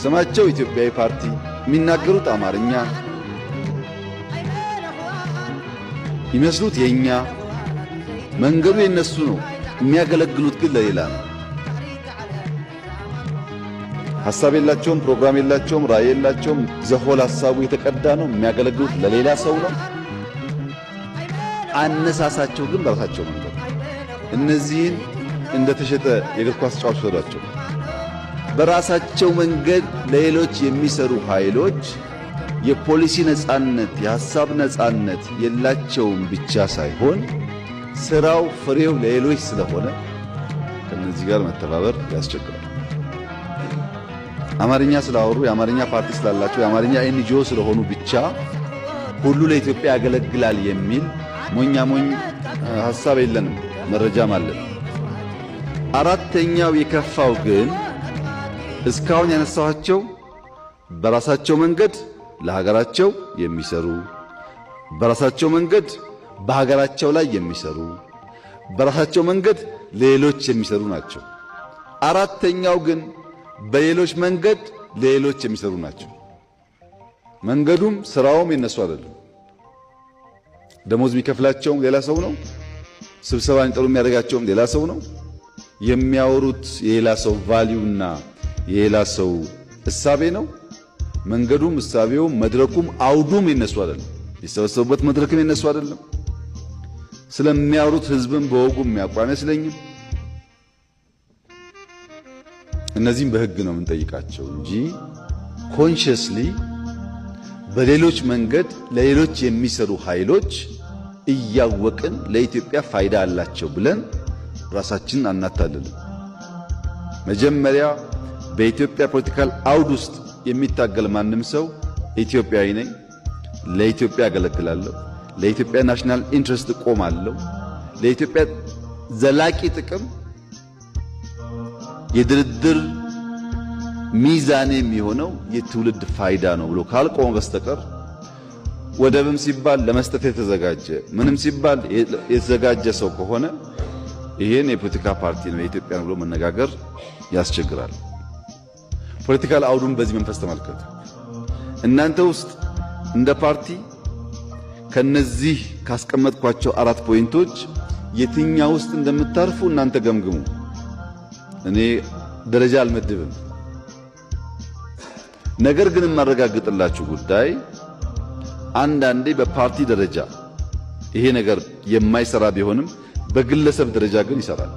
ስማቸው ኢትዮጵያዊ ፓርቲ የሚናገሩት አማርኛ ይመስሉት የኛ መንገዱ የነሱ ነው የሚያገለግሉት ግን ለሌላ ነው። ሐሳብ የላቸውም፣ ፕሮግራም የላቸውም፣ ራዕይ የላቸውም። ዘሆል ሐሳቡ የተቀዳ ነው የሚያገለግሉት ለሌላ ሰው ነው። አነሳሳቸው ግን በራሳቸው መንገድ እነዚህን እንደተሸጠ የእግር ኳስ ተጫዋች ወዳቸው በራሳቸው መንገድ ለሌሎች የሚሰሩ ኃይሎች የፖሊሲ ነጻነት የሐሳብ ነጻነት የላቸውም ብቻ ሳይሆን ስራው ፍሬው ለሌሎች ስለሆነ ከነዚህ ጋር መተባበር ያስቸግራል። አማርኛ ስላወሩ የአማርኛ ፓርቲ ስላላቸው የአማርኛ ኤንጂኦ ስለሆኑ ብቻ ሁሉ ለኢትዮጵያ ያገለግላል የሚል ሞኝ ሐሳብ የለንም፣ መረጃም አለን። አራተኛው የከፋው ግን እስካሁን ያነሳኋቸው በራሳቸው መንገድ ለሀገራቸው የሚሰሩ በራሳቸው መንገድ በሀገራቸው ላይ የሚሰሩ በራሳቸው መንገድ ለሌሎች የሚሰሩ ናቸው። አራተኛው ግን በሌሎች መንገድ ለሌሎች የሚሰሩ ናቸው። መንገዱም ስራውም የነሱ አይደለም። ደሞዝ የሚከፍላቸውም ሌላ ሰው ነው። ስብሰባ እንጠሩ የሚያደርጋቸውም ሌላ ሰው ነው። የሚያወሩት የሌላ ሰው ቫልዩና የሌላ ሰው እሳቤ ነው። መንገዱም እሳቤውም መድረኩም አውዱም የነሱ አይደለም። የሰበሰቡበት መድረክም የነሱ አይደለም። ስለሚያወሩት ህዝብም በወጉ የሚያውቁ አይመስለኝም። እነዚህም በህግ ነው የምንጠይቃቸው እንጂ ኮንሺየስሊ በሌሎች መንገድ ለሌሎች የሚሰሩ ኃይሎች እያወቅን ለኢትዮጵያ ፋይዳ አላቸው ብለን ራሳችንን አናታልልም። መጀመሪያ በኢትዮጵያ ፖለቲካል አውድ ውስጥ የሚታገል ማንም ሰው ኢትዮጵያዊ ነኝ፣ ለኢትዮጵያ አገለግላለሁ፣ ለኢትዮጵያ ናሽናል ኢንትረስት ቆማለሁ፣ ለኢትዮጵያ ዘላቂ ጥቅም የድርድር ሚዛን የሚሆነው የትውልድ ፋይዳ ነው ብሎ ካልቆመ በስተቀር ወደብም ሲባል ለመስጠት የተዘጋጀ ምንም ሲባል የተዘጋጀ ሰው ከሆነ ይሄን የፖለቲካ ፓርቲ ነው የኢትዮጵያ ነው ብሎ መነጋገር ያስቸግራል። ፖለቲካል አውዱን በዚህ መንፈስ ተመልከቱ። እናንተ ውስጥ እንደ ፓርቲ ከነዚህ ካስቀመጥኳቸው 4 ፖይንቶች የትኛው ውስጥ እንደምታርፉ እናንተ ገምግሙ። እኔ ደረጃ አልመድብም። ነገር ግን የማረጋግጥላችሁ ጉዳይ አንዳንዴ በፓርቲ ደረጃ ይሄ ነገር የማይሰራ ቢሆንም በግለሰብ ደረጃ ግን ይሰራል።